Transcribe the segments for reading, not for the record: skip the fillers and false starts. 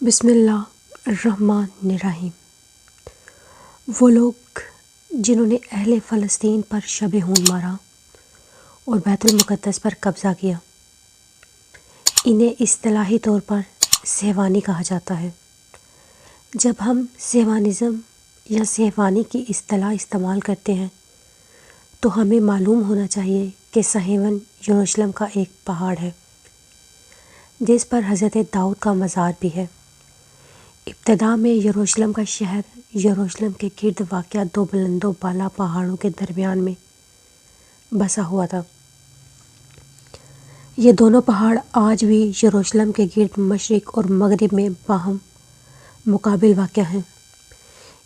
بسم اللہ الرحمن الرحیم۔ وہ لوگ جنہوں نے اہل فلسطین پر شب خون مارا اور بیت المقدس پر قبضہ کیا، انہیں اصطلاحی طور پر صہیونی کہا جاتا ہے۔ جب ہم صہیونزم یا صہیونی کی اصطلاح استعمال کرتے ہیں تو ہمیں معلوم ہونا چاہیے کہ صہیون یروشلم کا ایک پہاڑ ہے جس پر حضرت داؤد کا مزار بھی ہے۔ ابتدا میں یروشلم کا شہر یروشلم کے گرد واقع دو بلند و بالا پہاڑوں کے درمیان میں بسا ہوا تھا۔ یہ دونوں پہاڑ آج بھی یروشلم کے گرد مشرق اور مغرب میں باہم مقابل واقع ہیں۔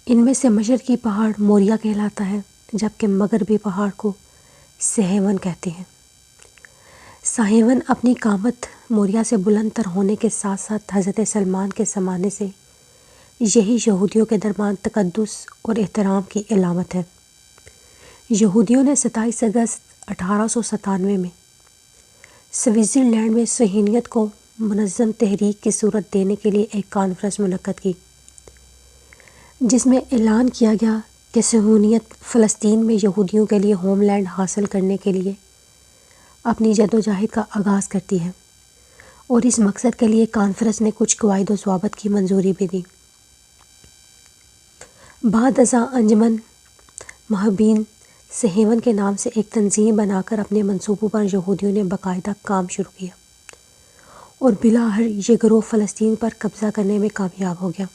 ان میں سے مشرقی پہاڑ موریہ کہلاتا ہے جبکہ مغربی پہاڑ کو صہیون کہتے ہیں۔ صہیون اپنی قامت موریہ سے بلند تر ہونے کے ساتھ ساتھ حضرت سلمان کے زمانے سے یہی یہودیوں کے درمیان تقدس اور احترام کی علامت ہے۔ یہودیوں نے 27 اگست 1897 میں سوئٹزرلینڈ میں صہیونیت کو منظم تحریک کی صورت دینے کے لیے ایک کانفرنس منعقد کی، جس میں اعلان کیا گیا کہ صہیونیت فلسطین میں یہودیوں کے لیے ہوم لینڈ حاصل کرنے کے لیے اپنی جدوجہد کا آغاز کرتی ہے، اور اس مقصد کے لیے کانفرنس نے کچھ قواعد و ضوابط کی منظوری بھی دی۔ بعد ازاں انجمن محبین صہیون کے نام سے ایک تنظیم بنا کر اپنے منصوبوں پر یہودیوں نے باقاعدہ کام شروع کیا، اور بالآخر یہ گروہ فلسطین پر قبضہ کرنے میں کامیاب ہو گیا۔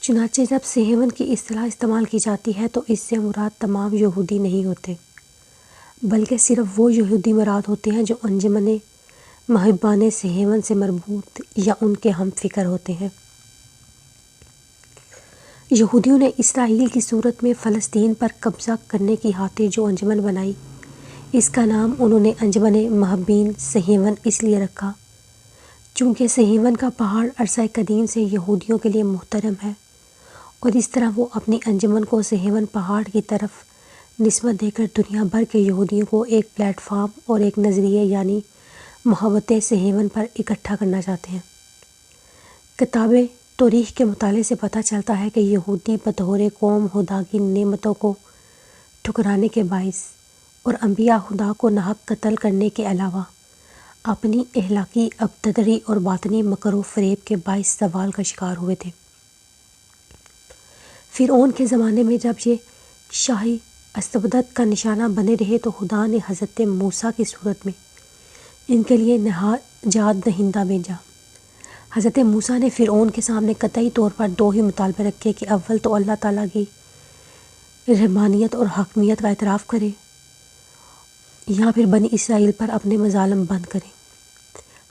چنانچہ جب صہیون کی اصطلاح استعمال کی جاتی ہے تو اس سے مراد تمام یہودی نہیں ہوتے، بلکہ صرف وہ یہودی مراد ہوتے ہیں جو انجمن محبان صہیون سے مربوط یا ان کے ہم فکر ہوتے ہیں۔ یہودیوں نے اسرائیل کی صورت میں فلسطین پر قبضہ کرنے کی خاطر جو انجمن بنائی، اس کا نام انہوں نے انجمن محبین صہیون اس لیے رکھا چونکہ صہیون کا پہاڑ عرصہ قدیم سے یہودیوں کے لیے محترم ہے، اور اس طرح وہ اپنی انجمن کو صہیون پہاڑ کی طرف نسبت دے کر دنیا بھر کے یہودیوں کو ایک پلیٹ فارم اور ایک نظریے یعنی محبت صہیون پر اکٹھا کرنا چاہتے ہیں۔ کتاب تاریخ کے مطالعے سے پتہ چلتا ہے کہ یہودی بطور قوم خدا کی نعمتوں کو ٹھکرانے کے باعث اور انبیاء خدا کو ناحق قتل کرنے کے علاوہ اپنی اخلاقی ابتدائی اور باطنی مکر و فریب کے باعث زوال کا شکار ہوئے تھے۔ فرعون کے زمانے میں جب یہ شاہی استبداد کا نشانہ بنے رہے تو خدا نے حضرت موسیٰ کی صورت میں ان کے لیے نجات دہندہ بھیجا۔ حضرت موسیٰ نے فرعون کے سامنے قطعی طور پر دو ہی مطالبے رکھے کہ اول تو اللہ تعالیٰ کی رحمانیت اور حاکمیت کا اعتراف کرے یا پھر بنی اسرائیل پر اپنے مظالم بند کرے۔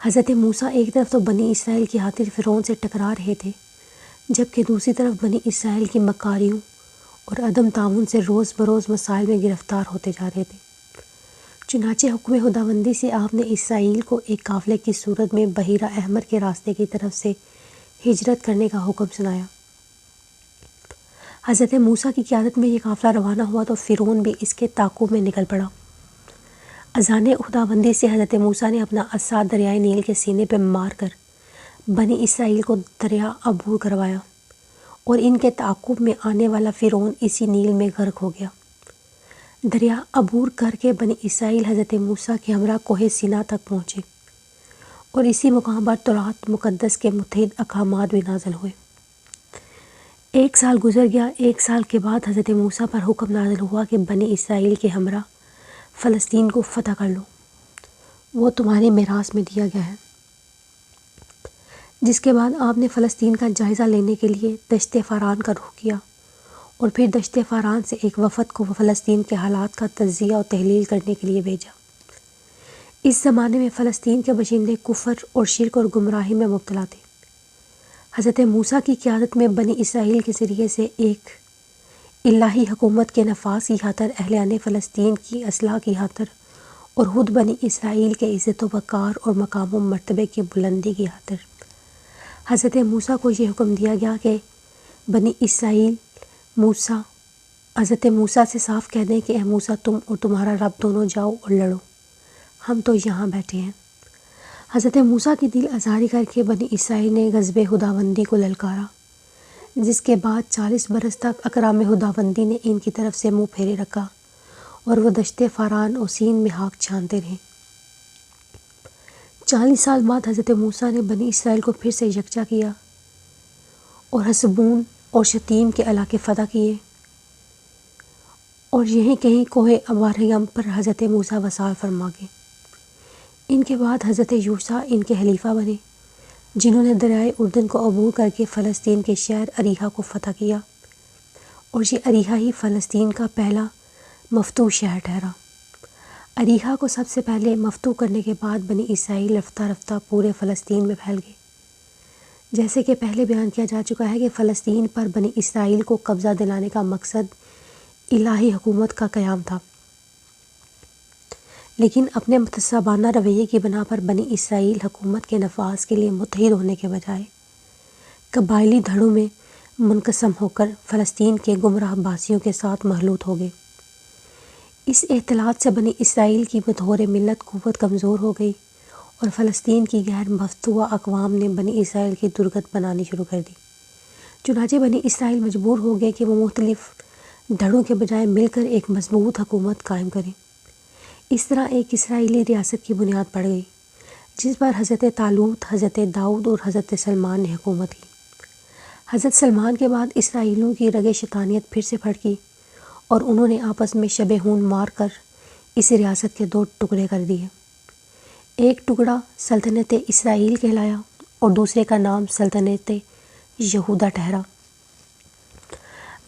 حضرت موسیٰ ایک طرف تو بنی اسرائیل کی خاطر فرعون سے ٹکرا رہے تھے، جبکہ دوسری طرف بنی اسرائیل کی مکاریوں اور عدم تعاون سے روز بروز مسائل میں گرفتار ہوتے جا رہے تھے۔ چنانچہ حکم خداوندی سے آپ نے اسرائیل کو ایک قافلے کی صورت میں بحیرہ احمر کے راستے کی طرف سے ہجرت کرنے کا حکم سنایا۔ حضرت موسیٰ کی قیادت میں یہ قافلہ روانہ ہوا تو فرعون بھی اس کے تعاقب میں نکل پڑا۔ اذان خداوندی سے حضرت موسیٰ نے اپنا عصا دریائے نیل کے سینے پہ مار کر بنی اسرائیل کو دریا عبور کروایا، اور ان کے تعاقب میں آنے والا فرعون اسی نیل میں غرق ہو گیا۔ دریا عبور کر کے بنی اسرائیل حضرت موسیٰ کے ہمراہ کوہ سینا تک پہنچے، اور اسی مقام پر تورات مقدس کے متعدد احکامات بھی نازل ہوئے۔ 1 سال گزر گیا۔ 1 سال کے بعد حضرت موسیٰ پر حکم نازل ہوا کہ بنی اسرائیل کے ہمراہ فلسطین کو فتح کر لو، وہ تمہاری میراث میں دیا گیا ہے۔ جس کے بعد آپ نے فلسطین کا جائزہ لینے کے لیے دشت فاران کا رخ کیا، اور پھر دشت فاران سے ایک وفد کو فلسطین کے حالات کا تجزیہ و تحلیل کرنے کے لیے بھیجا۔ اس زمانے میں فلسطین کے باشندے کفر اور شرک اور گمراہی میں مبتلا تھے۔ حضرت موسیٰ کی قیادت میں بنی اسرائیل کے ذریعے سے ایک الہی حکومت کے نفاذ کی خاطر اہلِ فلسطین کی اصلاح کی خاطر اور خود بنی اسرائیل کے عزت و وقار اور مقام و مرتبے کی بلندی کی خاطر حضرت موسیٰ کو یہ حکم دیا گیا کہ بنی اسرائیل حضرت موسیٰ سے صاف کہہ دیں کہ اے موسیٰ، تم اور تمہارا رب دونوں جاؤ اور لڑو، ہم تو یہاں بیٹھے ہیں۔ حضرت موسیٰ کی دل آزاری کر کے بنی اسرائیل نے غضب خداوندی کو للکارا، جس کے بعد 40 برس تک اکرام خداوندی نے ان کی طرف سے منہ پھیرے رکھا اور وہ دشت فاران اور سین میں ہاک چھانتے رہے۔ 40 سال بعد حضرت موسیٰ نے بنی اسرائیل کو پھر سے یکجا کیا اور حسبون اور شتیم کے علاقے فتح کیے، اور یہیں کہیں کوہ ابراہیم پر حضرت موسیٰ وصال فرما گئے۔ ان کے بعد حضرت یوشع ان کے خلیفہ بنے، جنہوں نے دریائے اردن کو عبور کر کے فلسطین کے شہر اریحا کو فتح کیا، اور یہ اریحا ہی فلسطین کا پہلا مفتوح شہر ٹھہرا۔ اریحا کو سب سے پہلے مفتوح کرنے کے بعد بنی اسرائیل رفتہ رفتہ پورے فلسطین میں پھیل گئے۔ جیسے کہ پہلے بیان کیا جا چکا ہے کہ فلسطین پر بنی اسرائیل کو قبضہ دلانے کا مقصد الہی حکومت کا قیام تھا، لیکن اپنے متعصبانہ رویے کی بنا پر بنی اسرائیل حکومت کے نفاذ کے لیے متحد ہونے کے بجائے قبائلی دھڑوں میں منقسم ہو کر فلسطین کے گمراہ باسیوں کے ساتھ مخلوط ہو گئے۔ اس اختلاط سے بنی اسرائیل کی بطور ملت قوت کمزور ہو گئی، اور فلسطین کی غیر مفتوحہ اقوام نے بنی اسرائیل کی درگت بنانی شروع کر دی۔ چنانچہ بنی اسرائیل مجبور ہو گئے کہ وہ مختلف دھڑوں کے بجائے مل کر ایک مضبوط حکومت قائم کریں۔ اس طرح ایک اسرائیلی ریاست کی بنیاد پڑ گئی، جس پر حضرت طالوت، حضرت داؤد اور حضرت سلمان نے حکومت کی۔ حضرت سلمان کے بعد اسرائیلیوں کی رگ شیطانیت پھر سے پھڑکی، اور انہوں نے آپس میں شب خون مار کر اس ریاست کے 2 ٹکڑے کر دیے۔ ایک ٹکڑا سلطنت اسرائیل کہلایا اور دوسرے کا نام سلطنت یہودا ٹھہرا۔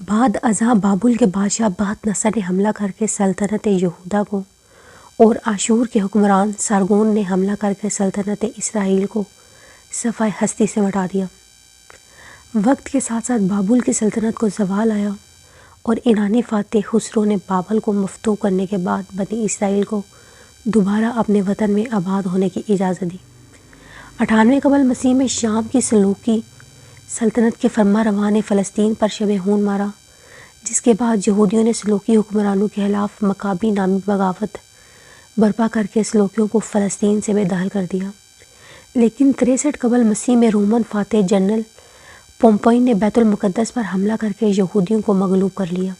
بعد ازاں بابل کے بادشاہ بہت نصر نے حملہ کر کے سلطنت یہودا کو، اور آشور کے حکمران سارگون نے حملہ کر کے سلطنت اسرائیل کو صفحہ ہستی سے مٹا دیا۔ وقت کے ساتھ ساتھ بابل کی سلطنت کو زوال آیا، اور ایرانی فاتح خسرو نے بابل کو مفتوح کرنے کے بعد بنی اسرائیل کو دوبارہ اپنے وطن میں آباد ہونے کی اجازت دی۔ 98 قبل مسیح میں شام کی سلوکی سلطنت کے فرما رواں نے فلسطین پر شب خون مارا، جس کے بعد یہودیوں نے سلوکی حکمرانوں کے خلاف مکابی نامی بغاوت برپا کر کے سلوکیوں کو فلسطین سے بے دخل کر دیا۔ لیکن 63 قبل مسیح میں رومن فاتح جنرل پومپئی نے بیت المقدس پر حملہ کر کے یہودیوں کو مغلوب کر لیا،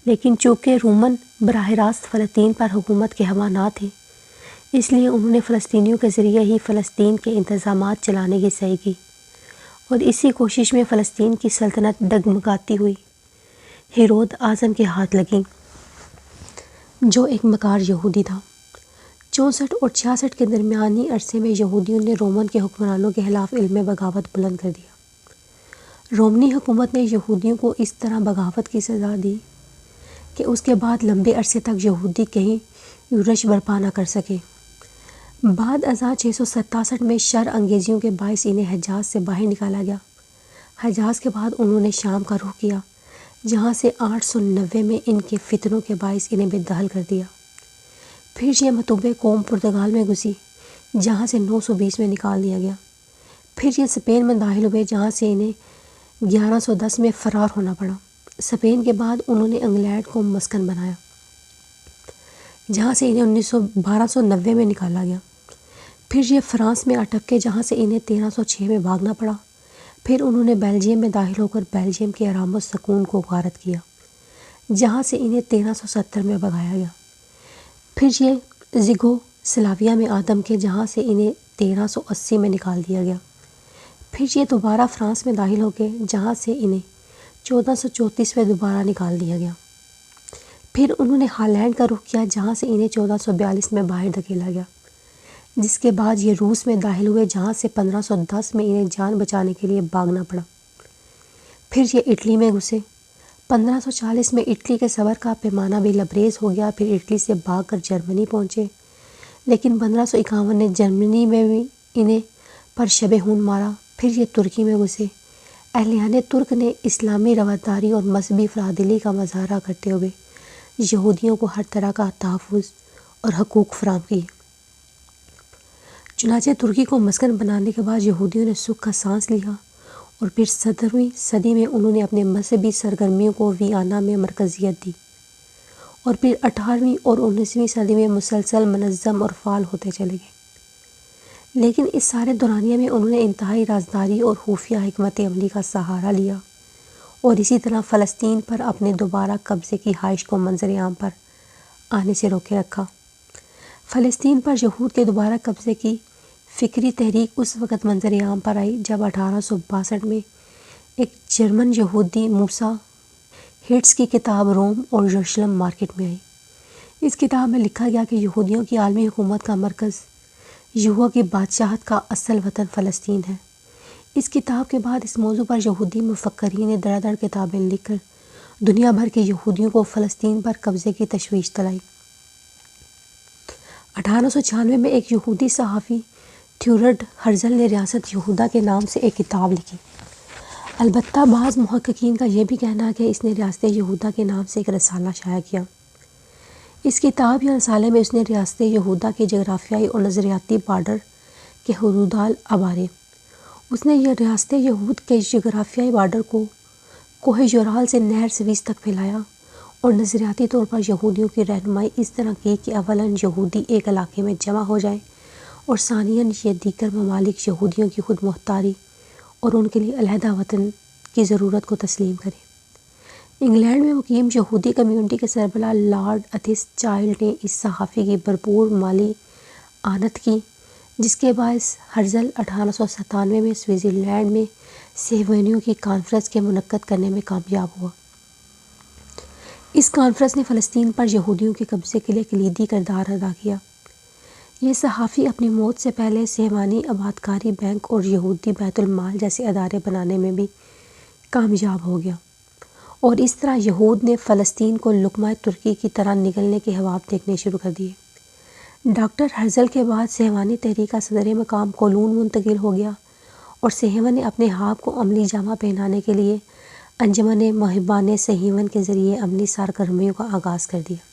لیکن چونکہ رومن براہ راست فلسطین پر حکومت کے حواہ نہ تھے، اس لیے انہوں نے فلسطینیوں کے ذریعے ہی فلسطین کے انتظامات چلانے کی صحیح کی، اور اسی کوشش میں فلسطین کی سلطنت ڈگمگاتی ہوئی ہیرود اعظم کے ہاتھ لگی، جو ایک مکار یہودی تھا۔ 64 اور 66 کے درمیانی عرصے میں یہودیوں نے رومن کے حکمرانوں کے خلاف علم بغاوت بلند کر دیا۔ رومنی حکومت نے یہودیوں کو اس طرح بغاوت کی سزا دی کہ اس کے بعد لمبے عرصے تک یہودی کہیں یورش برپا نہ کر سکے۔ بعد ازاں 667 میں شر انگیزیوں کے باعث انہیں حجاز سے باہر نکالا گیا۔ حجاز کے بعد انہوں نے شام کا رخ کیا، جہاں سے 890 میں ان کے فتنوں کے باعث انہیں بے دخل کر دیا۔ پھر یہ متوبہ قوم پرتگال میں گھسی، جہاں سے 920 میں نکال دیا گیا۔ پھر یہ اسپین میں داخل ہوئے، جہاں سے انہیں 1110 میں فرار ہونا پڑا۔ اسپین کے بعد انہوں نے انگلینڈ کو مسکن بنایا، جہاں سے انہیں 1290 میں نکالا گیا۔ پھر یہ فرانس میں اٹک کے، جہاں سے انہیں 1306 میں بھاگنا پڑا۔ پھر انہوں نے بیلجیم میں داخل ہو کر بیلجیم کے آرام و سکون کو غارت کیا، جہاں سے انہیں 1370 میں بھگایا گیا۔ پھر یہ زیگو سلاویا میں آدم کے، جہاں سے انہیں 1380 میں نکال دیا گیا۔ پھر یہ دوبارہ فرانس میں داخل ہو گئے، جہاں سے انہیں 1434 میں دوبارہ نکال دیا گیا۔ پھر انہوں نے ہالینڈ کا رخ کیا، جہاں سے انہیں 1442 میں باہر دھکیلا گیا، جس کے بعد یہ روس میں داخل ہوئے، جہاں سے 1510 میں انہیں جان بچانے کے لیے بھاگنا پڑا۔ پھر یہ اٹلی میں گھسے۔ 1540 میں اٹلی کے صبر کا پیمانہ بھی لبریز ہو گیا۔ پھر اٹلی سے بھاگ کر جرمنی پہنچے، لیکن 1551 نے جرمنی میں بھی انہیں پر شب خون مارا۔ پھر یہ ترکی میں گھسے۔ اہلیان ترک نے اسلامی رواداری اور مذہبی فرادلی کا مظاہرہ کرتے ہوئے یہودیوں کو ہر طرح کا تحفظ اور حقوق فراہم کیے۔ چنانچہ ترکی کو مسکن بنانے کے بعد یہودیوں نے سکھ کا سانس لیا، اور پھر 17ویں صدی میں انہوں نے اپنے مذہبی سرگرمیوں کو ویانا میں مرکزیت دی، اور پھر 18ویں اور 19ویں صدی میں مسلسل منظم اور فعال ہوتے چلے گئے۔ لیکن اس سارے دورانیے میں انہوں نے انتہائی رازداری اور خفیہ حکمت عملی کا سہارا لیا اور اسی طرح فلسطین پر اپنے دوبارہ قبضے کی خواہش کو منظر عام پر آنے سے روکے رکھا۔ فلسطین پر یہود کے دوبارہ قبضے کی فکری تحریک اس وقت منظر عام پر آئی جب 1862 میں ایک جرمن یہودی موسیٰ ہرٹز کی کتاب روم اور یروشلم مارکیٹ میں آئی۔ اس کتاب میں لکھا گیا کہ یہودیوں کی عالمی حکومت کا مرکز، یہوہ کی بادشاہت کا اصل وطن فلسطین ہے۔ اس کتاب کے بعد اس موضوع پر یہودی مفکرین نے دڑ دڑ کتابیں لکھ کر دنیا بھر کے یہودیوں کو فلسطین پر قبضے کی تشویش دلائی۔ 1896 میں ایک یہودی صحافی تھیوڈر ہرزل نے ریاست یہودا کے نام سے ایک کتاب لکھی۔ البتہ بعض محققین کا یہ بھی کہنا ہے کہ اس نے ریاست یہودا کے نام سے ایک رسالہ شائع کیا۔ اس کتاب یا رسالے میں اس نے ریاست یہودا کے جغرافیائی اور نظریاتی بارڈر کے حدودال ابارے۔ اس نے یہ ریاست یہود کے جغرافیائی بارڈر کو کوہ یورال سے نہر سویز تک پھیلایا اور نظریاتی طور پر یہودیوں کی رہنمائی اس طرح کی کہ اولاً یہودی ایک علاقے میں جمع ہو جائیں اور ثانیاً یہ دیگر ممالک یہودیوں کی خود مختاری اور ان کے لیے علیحدہ وطن کی ضرورت کو تسلیم کریں۔ انگلینڈ میں مقیم یہودی کمیونٹی کے سربراہ لارڈ اتھس چائلڈ نے اس صحافی کی بھرپور مالی اعانت کی، جس کے باعث ہرزل 1897 میں سوئٹزرلینڈ میں صہیونیوں کی کانفرنس کے منعقد کرنے میں کامیاب ہوا۔ اس کانفرنس نے فلسطین پر یہودیوں کے قبضے کے لیے کلیدی کردار ادا کیا۔ یہ صحافی اپنی موت سے پہلے صہیونی آبادکاری بینک اور یہودی بیت المال جیسے ادارے بنانے میں بھی کامیاب ہو گیا، اور اس طرح یہود نے فلسطین کو لقمہ ترکی کی طرح نگلنے کے خواب دیکھنے شروع کر دیے۔ ڈاکٹر ہرزل کے بعد صہیونی تحریک کا صدر مقام کولون منتقل ہو گیا اور صہیون نے اپنے آپ کو عملی جامہ پہنانے کے لیے انجمن محبان صہیون کے ذریعے عملی سرگرمیوں کا آغاز کر دیا۔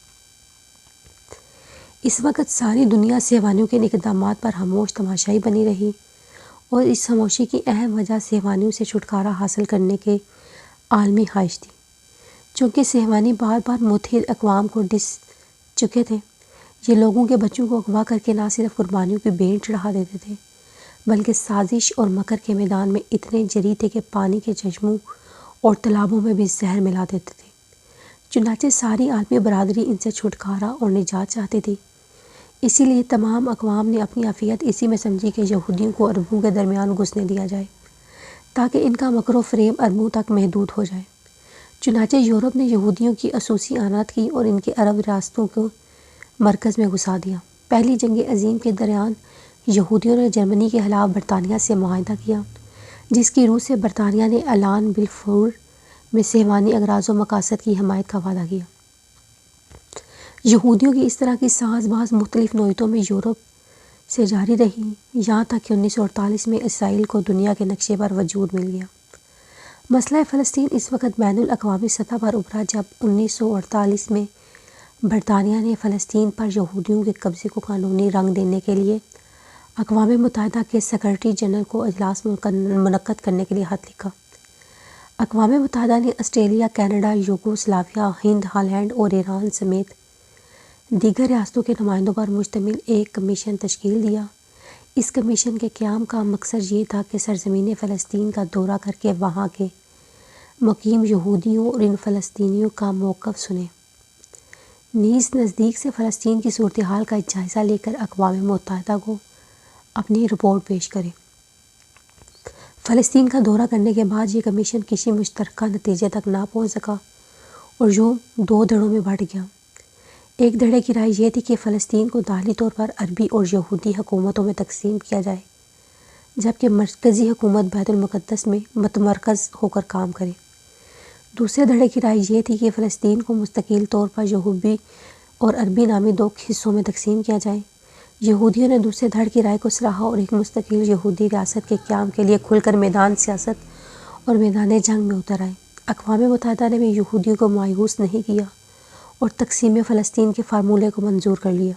اس وقت ساری دنیا صہیونیوں کے اقدامات پر خاموش تماشائی بنی رہی، اور اس خاموشی کی اہم وجہ صہیونیوں سے چھٹکارا حاصل کرنے کے عالمی خواہش تھی۔ چونکہ صہیونی بار بار متحد اقوام کو ڈس چکے تھے، یہ لوگوں کے بچوں کو اغوا کر کے نہ صرف قربانیوں کی بھیٹ چڑھا دیتے تھے، بلکہ سازش اور مکر کے میدان میں اتنے جری تھے کہ پانی کے چشموں اور تالابوں میں بھی زہر ملا دیتے تھے۔ چنانچہ ساری عالمی برادری ان سے چھٹکارا اور نجات چاہتی تھی۔ اسی لیے تمام اقوام نے اپنی عافیت اسی میں سمجھی کہ یہودیوں کو عربوں کے درمیان گھسنے دیا جائے تاکہ ان کا مکر و فریب عربوں تک محدود ہو جائے۔ چنانچہ یورپ نے یہودیوں کی خصوصی اعانت کی اور ان کے عرب ریاستوں کو مرکز میں گھسا دیا۔ پہلی جنگ عظیم کے دوران یہودیوں نے جرمنی کے خلاف برطانیہ سے معاہدہ کیا، جس کی روح سے برطانیہ نے اعلان بلفور میں صہیونی اغراض و مقاصد کی حمایت کا وعدہ کیا۔ یہودیوں کی اس طرح کی ساز باز مختلف نوعیتوں میں یورپ سے جاری رہی، یہاں تک کہ 1948 میں اسرائیل کو دنیا کے نقشے پر وجود مل گیا۔ مسئلہ فلسطین اس وقت بین الاقوامی سطح پر ابھرا جب 1948 میں برطانیہ نے فلسطین پر یہودیوں کے قبضے کو قانونی رنگ دینے کے لیے اقوام متحدہ کے سیکرٹری جنرل کو اجلاس منعقد کرنے کے لیے خط لکھا۔ اقوام متحدہ نے آسٹریلیا، کینیڈا، یوگوسلاویا، ہند، ہالینڈ اور ایران سمیت دیگر ریاستوں کے نمائندوں پر مشتمل ایک کمیشن تشکیل دیا۔ اس کمیشن کے قیام کا مقصد یہ تھا کہ سرزمین فلسطین کا دورہ کر کے وہاں کے مقیم یہودیوں اور ان فلسطینیوں کا موقف سنے، نیز نزدیک سے فلسطین کی صورتحال کا جائزہ لے کر اقوام متحدہ کو اپنی رپورٹ پیش کرے۔ فلسطین کا دورہ کرنے کے بعد یہ کمیشن کسی مشترکہ نتیجے تک نہ پہنچ سکا اور یوں 2 دھڑوں میں بٹ گیا۔ ایک دھڑے کی رائے یہ تھی کہ فلسطین کو داخلی طور پر عربی اور یہودی حکومتوں میں تقسیم کیا جائے، جبکہ مرکزی حکومت بیت المقدس میں متمرکز ہو کر کام کرے۔ دوسرے دھڑے کی رائے یہ تھی کہ فلسطین کو مستقل طور پر یہودی اور عربی نامی 2 حصوں میں تقسیم کیا جائے۔ یہودیوں نے دوسرے دھڑے کی رائے کو سراہا اور ایک مستقل یہودی ریاست کے قیام کے لیے کھل کر میدان سیاست اور میدان جنگ میں اتر آئے۔ اقوام متحدہ نے بھی یہودیوں کو مایوس نہیں کیا اور تقسیم فلسطین کے فارمولے کو منظور کر لیا۔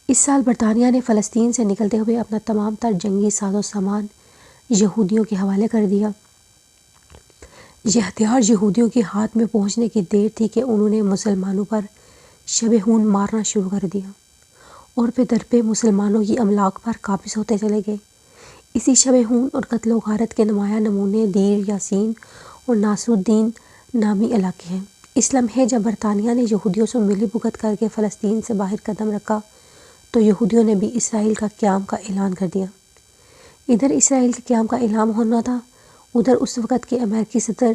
اس سال برطانیہ نے فلسطین سے نکلتے ہوئے اپنا تمام تر جنگی ساز و سامان یہودیوں کے حوالے کر دیا۔ یہ ہتھیار یہودیوں کے ہاتھ میں پہنچنے کی دیر تھی کہ انہوں نے مسلمانوں پر شب خون مارنا شروع کر دیا اور پہ در پہ مسلمانوں کی املاک پر قابض ہوتے چلے گئے۔ اسی شب ہون اور قتل و غارت کے نمایاں نمونے دیر یاسین اور ناصر الدین نامی علاقے ہیں۔ اس لمحے جب برطانیہ نے یہودیوں سے ملی بھگت کر کے فلسطین سے باہر قدم رکھا تو یہودیوں نے بھی اسرائیل کا قیام کا اعلان کر دیا۔ ادھر اسرائیل کے قیام کا اعلان ہونا تھا، ادھر اس وقت کے امریکی صدر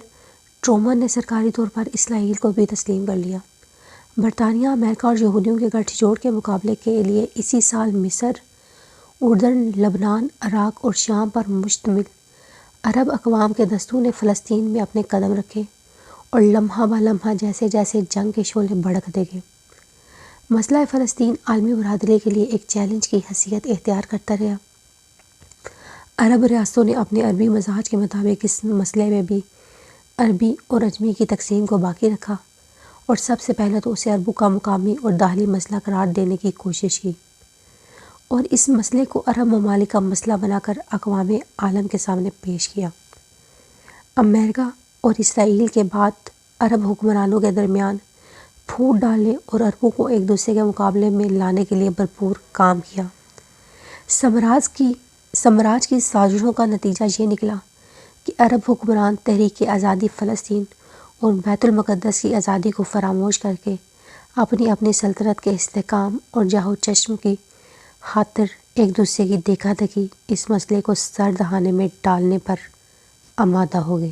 ٹرومن نے سرکاری طور پر اسرائیل کو بھی تسلیم کر لیا۔ برطانیہ، امریکہ اور یہودیوں کے گٹھ جوڑ کے مقابلے کے لیے اسی سال مصر، اردن، لبنان، عراق اور شام پر مشتمل عرب اقوام کے دستوں نے فلسطین میں اپنے قدم رکھے اور لمحہ بہ لمحہ جیسے جیسے جنگ کے شعلے بھڑکتے گئے، مسئلہ فلسطین عالمی برادری کے لیے ایک چیلنج کی حیثیت اختیار کرتا رہا۔ عرب ریاستوں نے اپنے عربی مزاج کے مطابق اس مسئلے میں بھی عربی اور عجمی کی تقسیم کو باقی رکھا اور سب سے پہلے تو اسے عربوں کا مقامی اور داخلی مسئلہ قرار دینے کی کوشش کی اور اس مسئلے کو عرب ممالک کا مسئلہ بنا کر اقوام عالم کے سامنے پیش کیا۔ امریکہ اور اسرائیل کے بعد عرب حکمرانوں کے درمیان پھوٹ ڈالنے اور عربوں کو ایک دوسرے کے مقابلے میں لانے کے لیے بھرپور کام کیا۔ سامراج کی سازشوں کا نتیجہ یہ نکلا کہ عرب حکمران تحریک آزادی فلسطین اور بیت المقدس کی آزادی کو فراموش کر کے اپنی اپنی سلطنت کے استحکام اور جاہ و چشم کی خاطر ایک دوسرے کی دیکھا دیکھی اس مسئلے کو سر دہانے میں ڈالنے پر آمادہ ہو گئے۔